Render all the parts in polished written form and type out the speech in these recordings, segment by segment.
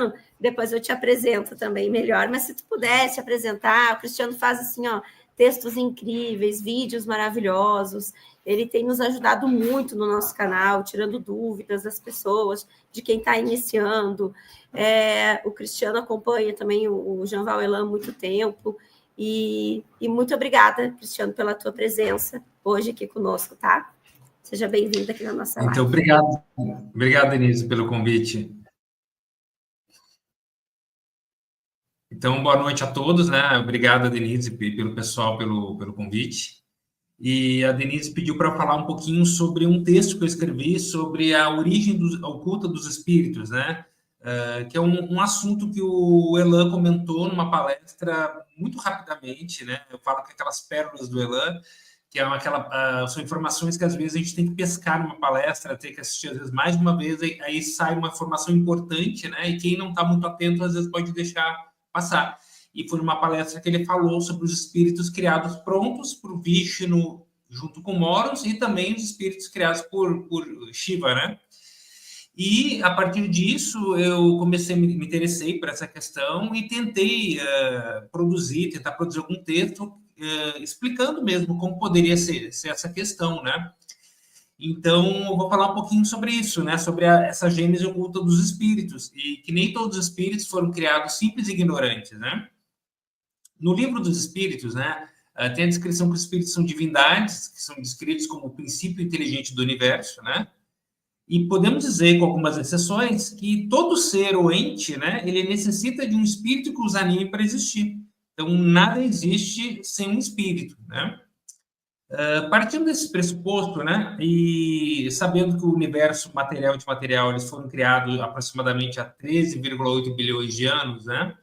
Cristiano, depois eu te apresento também melhor, mas se tu pudesse apresentar, o Cristiano faz assim, ó, textos incríveis, vídeos maravilhosos, ele tem nos ajudado muito no nosso canal, tirando dúvidas das pessoas, de quem está iniciando. O Cristiano acompanha também o Jean Valjean há muito tempo, e muito obrigada, Cristiano, pela tua presença hoje aqui conosco, tá? Seja bem-vindo aqui na nossa live. Então, obrigado, Denise, pelo convite. Então, boa noite a todos, né? Obrigado, Denise, pelo pessoal, pelo convite. E a Denise pediu para falar um pouquinho sobre um texto que eu escrevi sobre a origem oculta dos espíritos, né? Que é um assunto que o Elan comentou numa palestra muito rapidamente, né? Eu falo que aquelas pérolas do Elan, que são informações que às vezes a gente tem que pescar numa palestra, ter que assistir às vezes mais de uma vez, aí sai uma informação importante, né? E quem não está muito atento às vezes pode deixar passar. E foi numa palestra que ele falou sobre os espíritos criados prontos por Vishnu junto com Moros e também os espíritos criados por Shiva, né? E, a partir disso, eu me interessei por essa questão e tentei tentar produzir algum texto explicando mesmo como poderia ser essa questão, né? Então, eu vou falar um pouquinho sobre isso, né? Sobre essa gênese oculta dos espíritos, e que nem todos os espíritos foram criados simples e ignorantes, né? No livro dos espíritos, né, tem a descrição que os espíritos são divindades, que são descritos como o princípio inteligente do universo, né? E podemos dizer, com algumas exceções, que todo ser ou ente, né, ele necessita de um espírito que os anime para existir. Então, nada existe sem um espírito, né? Partindo desse pressuposto, né, e sabendo que o universo material e antimaterial eles foram criados aproximadamente há 13,8 bilhões de anos, né?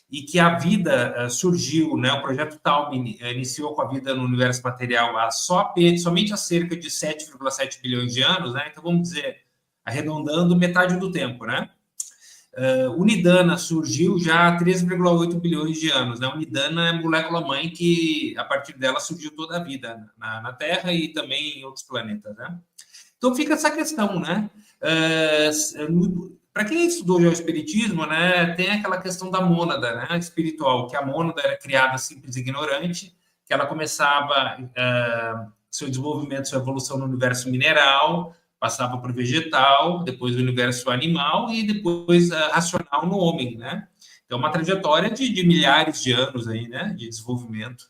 E que a vida surgiu, né? O projeto Talme iniciou com a vida no universo material somente há cerca de 7,7 bilhões de anos, né? Então, vamos dizer, arredondando, metade do tempo, né? Unidana surgiu já há 3,8 bilhões de anos, né? Unidana é a molécula-mãe que, a partir dela, surgiu toda a vida na Terra e também em outros planetas, né? Então, fica essa questão, né? Para quem estudou já o espiritismo, né, tem aquela questão da mônada, né, espiritual, que a mônada era criada simples e ignorante, que ela começava seu desenvolvimento, sua evolução no universo mineral, passava por vegetal, depois o universo animal e depois racional no homem, né? Então, uma trajetória de milhares de anos aí, né, de desenvolvimento.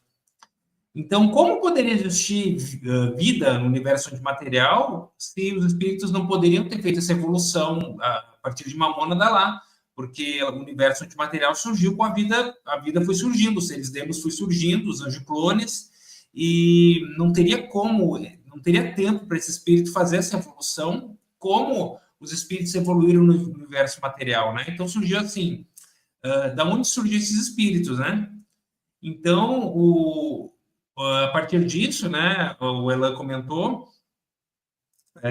Então, como poderia existir vida no universo antimaterial se os espíritos não poderiam ter feito essa evolução a partir de uma mônada lá? Porque o universo antimaterial surgiu com a vida foi surgindo, os seres demos foi surgindo, os anjiclones, e não teria tempo para esse espírito fazer essa evolução como os espíritos evoluíram no universo material, né? Então, surgiu assim, da onde surgiram esses espíritos, né? Então, a partir disso, né, o Elan comentou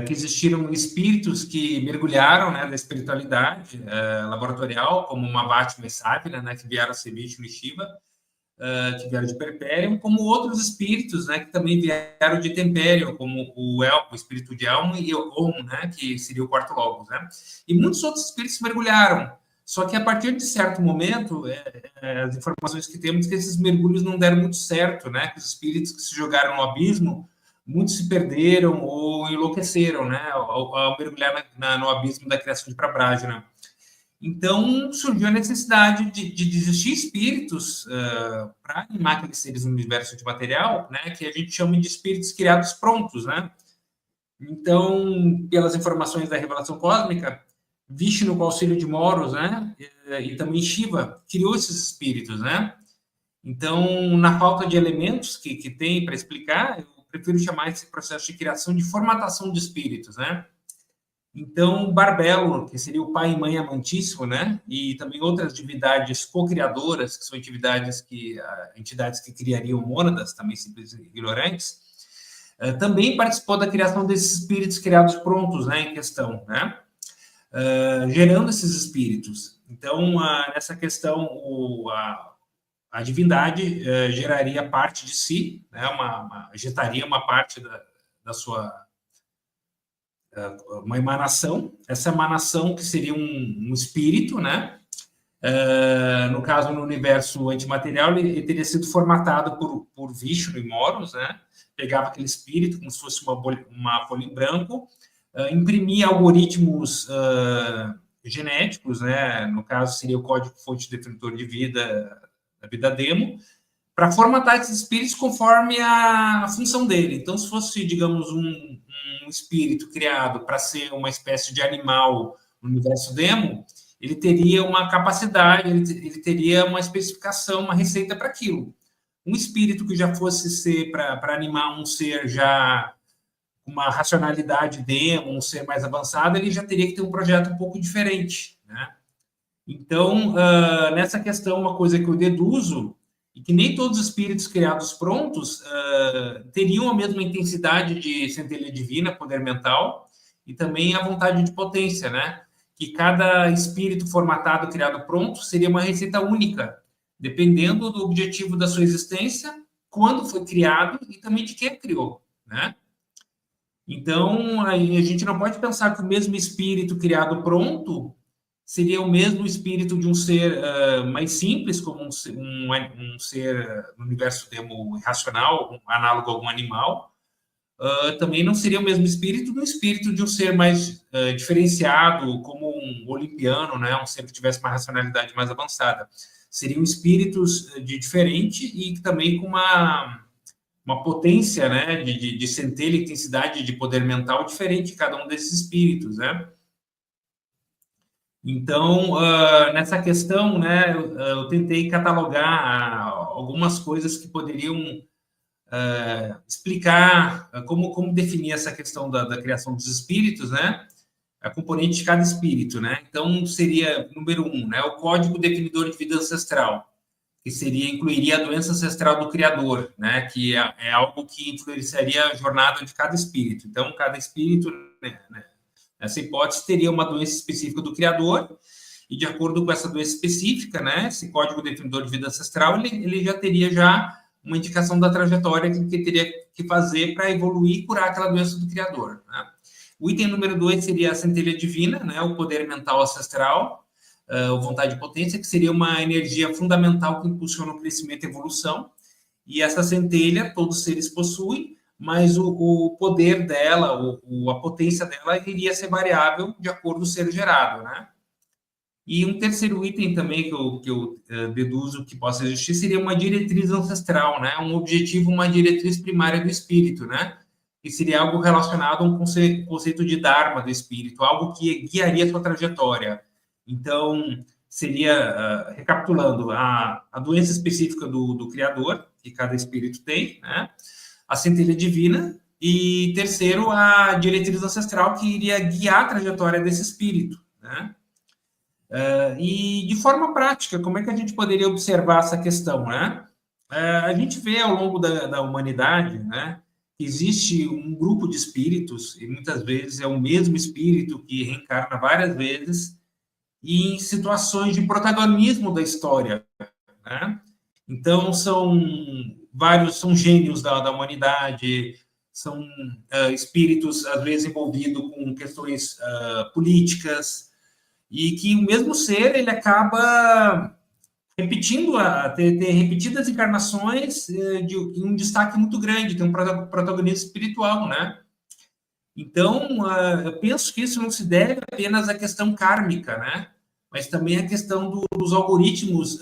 que existiram espíritos que mergulharam, né, da espiritualidade laboratorial, como Mahatma e Savina, né, que vieram a ser Vishnu e Shiva, que vieram de Perpério, como outros espíritos, né, que também vieram de Tempério, como o espírito de Elmo e o Om, né, que seria o quarto logos, né, e muitos outros espíritos mergulharam. Só que a partir de certo momento, as informações que temos que esses mergulhos não deram muito certo, né? Que os espíritos que se jogaram no abismo, muitos se perderam ou enlouqueceram, né? Ao mergulhar no abismo da criação de Prabhajana. Então, surgiu a necessidade de existir espíritos para animar aqueles seres no universo antimaterial, né? Que a gente chama de espíritos criados prontos, né? Então, pelas informações da revelação cósmica, Vishnu com auxílio de Moros, né? E também Shiva criou esses espíritos, né? Então, na falta de elementos que tem para explicar, eu prefiro chamar esse processo de criação de formatação de espíritos, né? Então, Barbelo, que seria o pai e mãe amantíssimo, né? E também outras divindades co-criadoras, que são entidades que criariam mônadas, também simples e ignorantes, também participou da criação desses espíritos criados prontos, né? Em questão, né? Gerando esses espíritos. Então, nessa questão, a divindade geraria parte de si, né, injetaria uma parte da sua uma emanação, essa emanação que seria um espírito, né? No caso, no universo antimaterial, ele teria sido formatado por Vishnu e Moros, né? Pegava aquele espírito como se fosse uma folha em branco, imprimia algoritmos genéticos, né? No caso, seria o código-fonte definitor de vida, da vida demo, para formatar esses espíritos conforme a função dele. Então, se fosse, digamos, um espírito criado para ser uma espécie de animal no universo demo, ele teria uma capacidade, ele teria uma especificação, uma receita para aquilo. Um espírito que já fosse ser para animar um ser já com uma racionalidade demo, um ser mais avançado, ele já teria que ter um projeto um pouco diferente, né? Então, nessa questão, uma coisa que eu deduzo e que nem todos os espíritos criados prontos teriam a mesma intensidade de centelha divina, poder mental, e também a vontade de potência, né? Que cada espírito formatado, criado pronto, seria uma receita única, dependendo do objetivo da sua existência, quando foi criado e também de quem criou, né? Então, a gente não pode pensar que o mesmo espírito criado pronto seria o mesmo espírito de um ser mais simples, como um ser no universo demo irracional, análogo a algum animal. Também não seria o mesmo espírito do espírito de um ser mais diferenciado, como um olimpiano, né? Um ser que tivesse uma racionalidade mais avançada. Seriam espíritos diferente e também com uma potência, né? De centelha, intensidade de poder mental diferente de cada um desses espíritos, né? Então, nessa questão, né, eu tentei catalogar algumas coisas que poderiam explicar como definir essa questão da criação dos espíritos, né? A componente de cada espírito, né? Então, seria, número 1, né, o código definidor de vida ancestral, que incluiria a doença ancestral do Criador, né? Que é algo que influenciaria a jornada de cada espírito. Então, cada espírito, né, essa hipótese teria uma doença específica do Criador, e de acordo com essa doença específica, né, esse código definidor de vida ancestral, ele já teria uma indicação da trajetória que teria que fazer para evoluir e curar aquela doença do Criador, né? O item número 2 seria a centelha divina, né, o poder mental ancestral, a vontade e potência, que seria uma energia fundamental que impulsiona o crescimento e evolução, e essa centelha todos os seres possuem, mas o poder dela, a potência dela iria ser variável de acordo com o ser gerado, né? E um terceiro item também que eu deduzo que possa existir seria uma diretriz ancestral, né? Um objetivo, uma diretriz primária do espírito, né? Que seria algo relacionado a um conceito de Dharma do espírito, algo que guiaria a sua trajetória. Então, seria, recapitulando, a doença específica do Criador, que cada espírito tem, né? A centelha divina, e terceiro, a diretriz ancestral, que iria guiar a trajetória desse espírito, né? E de forma prática, como é que a gente poderia observar essa questão, né? A gente vê ao longo da humanidade, né, que existe um grupo de espíritos, e muitas vezes é o mesmo espírito que reencarna várias vezes, e em situações de protagonismo da história, né? Então, são gênios da humanidade, são espíritos, às vezes, envolvidos com questões políticas, e que o mesmo ser, ele acaba repetindo, ter repetidas encarnações de um destaque muito grande, tem um protagonismo espiritual, né? Então, eu penso que isso não se deve apenas à questão kármica, né? Mas também à questão dos algoritmos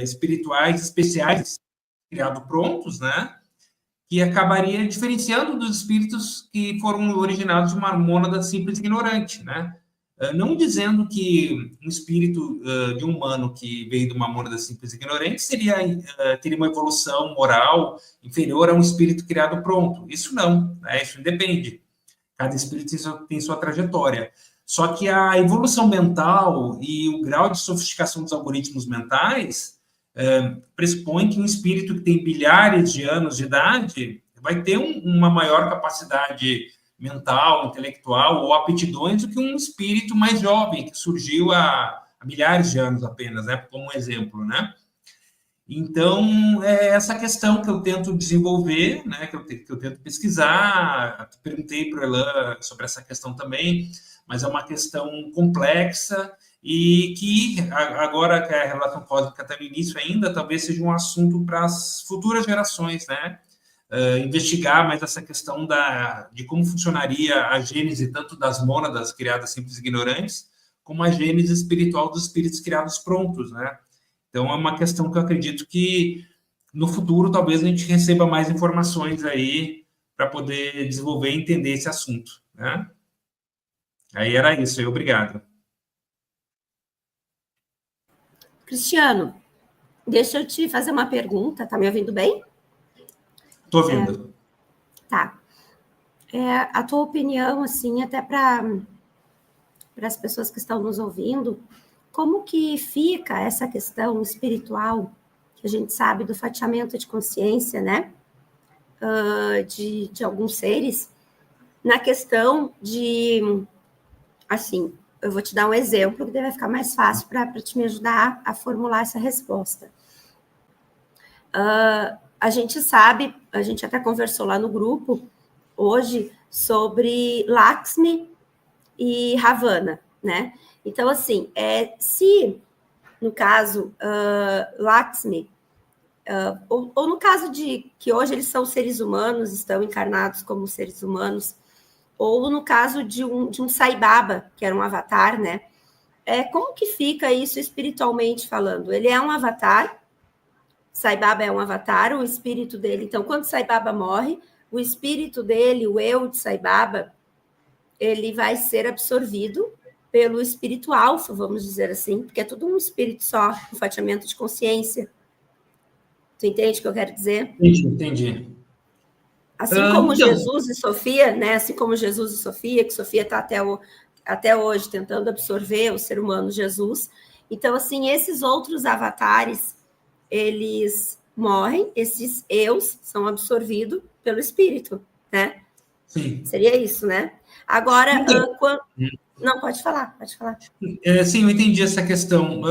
espirituais especiais criados prontos, né? Que acabaria diferenciando dos espíritos que foram originados de uma mônada simples e ignorante, né? Não dizendo que um espírito de um humano que veio de uma mônada simples e ignorante teria uma evolução moral inferior a um espírito criado pronto. Isso não, né? Isso depende. Cada espírito tem sua trajetória. Só que a evolução mental e o grau de sofisticação dos algoritmos mentais pressupõe que um espírito que tem bilhares de anos de idade vai ter uma maior capacidade mental, intelectual ou aptidões do que um espírito mais jovem, que surgiu há milhares de anos apenas, né? Como um exemplo, né? Então, é essa questão que eu tento desenvolver, né, que eu tento pesquisar. Perguntei para o Elan sobre essa questão também, mas é uma questão complexa e que agora que a relação cósmica está no início ainda, talvez seja um assunto para as futuras gerações, né? Investigar mais essa questão de como funcionaria a gênese tanto das mônadas criadas simples e ignorantes, como a gênese espiritual dos espíritos criados prontos, né? Então, é uma questão que eu acredito que no futuro talvez a gente receba mais informações aí para poder desenvolver e entender esse assunto, né? Aí era isso, obrigado. Cristiano, deixa eu te fazer uma pergunta, tá me ouvindo bem? Estou ouvindo. Tá. A tua opinião, assim, até para as pessoas que estão nos ouvindo, como que fica essa questão espiritual, que a gente sabe do fatiamento de consciência, né? De alguns seres, na questão de, assim, eu vou te dar um exemplo, que vai ficar mais fácil para te me ajudar a formular essa resposta. A gente sabe, a gente até conversou lá no grupo hoje sobre Lakshmi e Ravana, né? Então, assim, se no caso Lakshmi, ou no caso de que hoje eles são seres humanos, estão encarnados como seres humanos, ou no caso de um Sai Baba, que era um avatar, né? Como que fica isso espiritualmente falando? Ele é um avatar, Sai Baba é um avatar, o espírito dele. Então, quando Sai Baba morre, o espírito dele, o eu de Sai Baba, ele vai ser absorvido pelo espírito alfa, vamos dizer assim, porque é tudo um espírito só, um fatiamento de consciência. Tu entende o que eu quero dizer? Entendi. Assim como Jesus e Sofia, né? Assim como Jesus e Sofia, que Sofia está até hoje tentando absorver o ser humano Jesus. Então, assim, esses outros avatares, eles morrem, esses eus são absorvidos pelo espírito, né? Sim. Seria isso, né? Agora, Não, pode falar. Sim, eu entendi essa questão.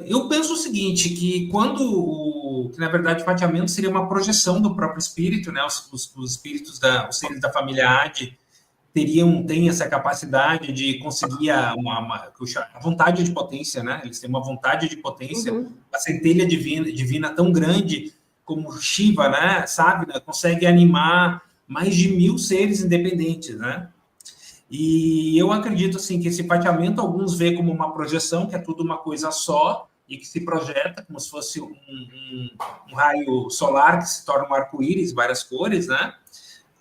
Eu penso o seguinte, que que na verdade o fatiamento seria uma projeção do próprio espírito, né? Os espíritos, os seres da família Adi têm essa capacidade de conseguir a vontade de potência, né? Eles têm uma vontade de potência, a centelha divina tão grande como Shiva, né? Sabe, consegue animar mais de 1000 seres independentes, né? E eu acredito assim que esse fatiamento alguns vê como uma projeção, que é tudo uma coisa só e que se projeta como se fosse um raio solar que se torna um arco-íris, várias cores, né?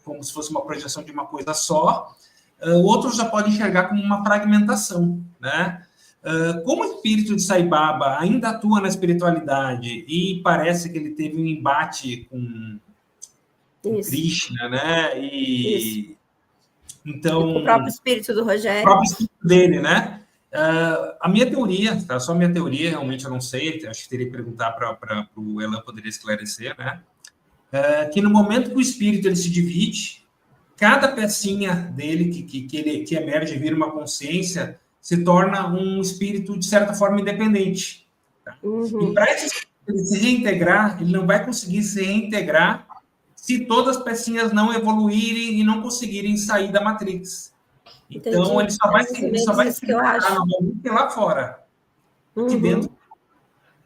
Como se fosse uma projeção de uma coisa só. Outros já podem enxergar como uma fragmentação, né? Como o espírito de Sai Baba ainda atua na espiritualidade e parece que ele teve um embate com Krishna, né? Isso. Então, o próprio espírito do Rogério. O próprio espírito dele, né? A minha teoria, tá? Só minha teoria, realmente eu não sei, acho que teria que perguntar para o Elan poderia esclarecer, né? Que no momento que o espírito ele se divide, cada pecinha dele que emerge e vira uma consciência se torna um espírito, de certa forma, independente. Tá? E para esse espírito se reintegrar, ele não vai conseguir se reintegrar se todas as pecinhas não evoluírem e não conseguirem sair da Matrix. Então, ele só vai se reintegrar novamente lá fora, aqui dentro.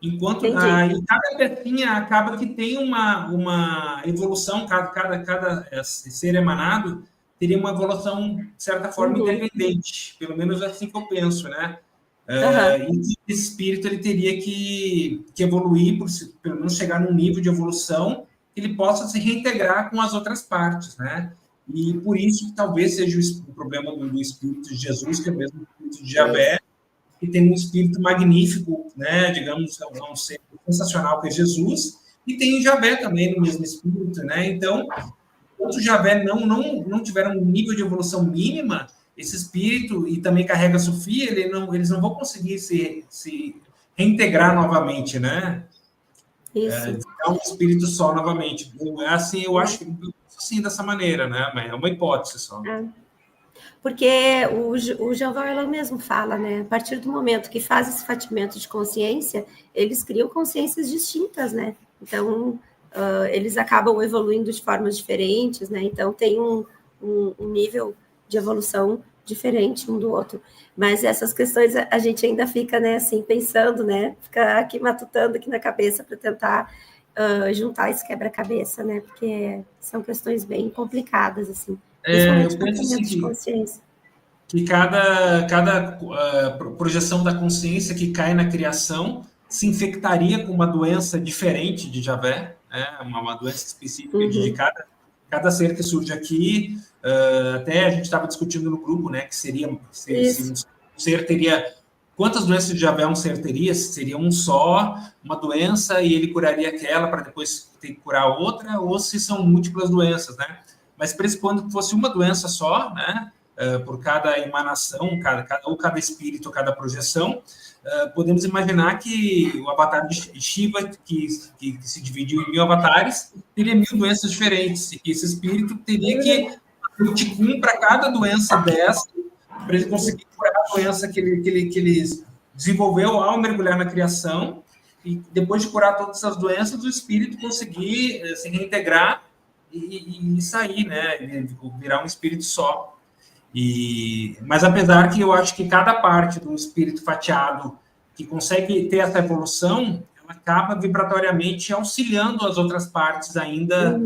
Enquanto e cada pecinha acaba que tem uma evolução, cada ser emanado teria uma evolução, de certa forma, independente. Pelo menos é assim que eu penso, né? E esse espírito ele teria que evoluir, pelo menos chegar num nível de evolução que ele possa se reintegrar com as outras partes, né? E por isso que talvez seja o problema do espírito de Jesus, que é o mesmo espírito de Javé, que tem um espírito magnífico, né? Digamos, um ser sensacional que é Jesus, e tem o Javé também no mesmo espírito, né? Então, enquanto o Javé não tiver um nível de evolução mínima, esse espírito, e também carrega a Sofia, eles não vão conseguir se reintegrar novamente, né? Isso. É um espírito só novamente. Assim, eu acho que sim, dessa maneira, né? É uma hipótese só. Porque o Jean Valjean mesmo fala, né? A partir do momento que faz esse fatiamento de consciência, eles criam consciências distintas, né? Então, eles acabam evoluindo de formas diferentes, né? Então, tem um nível de evolução diferente um do outro. Mas essas questões a gente ainda fica, né, assim, pensando, né? Fica aqui matutando aqui na cabeça para tentar juntar esse quebra-cabeça, né? Porque são questões bem complicadas, assim. Principalmente Eu penso assim de consciência. que cada projeção da consciência que cai na criação se infectaria com uma doença diferente de Javé, né? Uma doença específica de cada ser que surge aqui. Até a gente estava discutindo no grupo, né, que seria se um ser teria quantas doenças de Javé um ser teria? Seria um só, uma doença e ele curaria aquela para depois ter que curar outra, ou se são múltiplas doenças, né? Mas pressupondo que fosse uma doença só, né? Por cada emanação, cada espírito, cada projeção, podemos imaginar que o avatar de Shiva, que se dividiu em 1000 avatares, teria 1000 doenças diferentes, e que esse espírito teria que fazer um tikkun para cada doença dessa, para ele conseguir curar a doença que ele desenvolveu ao mergulhar na criação, e depois de curar todas essas doenças, o espírito conseguir se reintegrar e sair, né? Virar um espírito só. Mas apesar que eu acho que cada parte do espírito fatiado que consegue ter essa evolução, ela acaba vibratoriamente auxiliando as outras partes ainda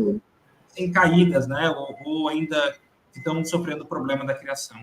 em caídas, né? Ou ainda que estão sofrendo o problema da criação.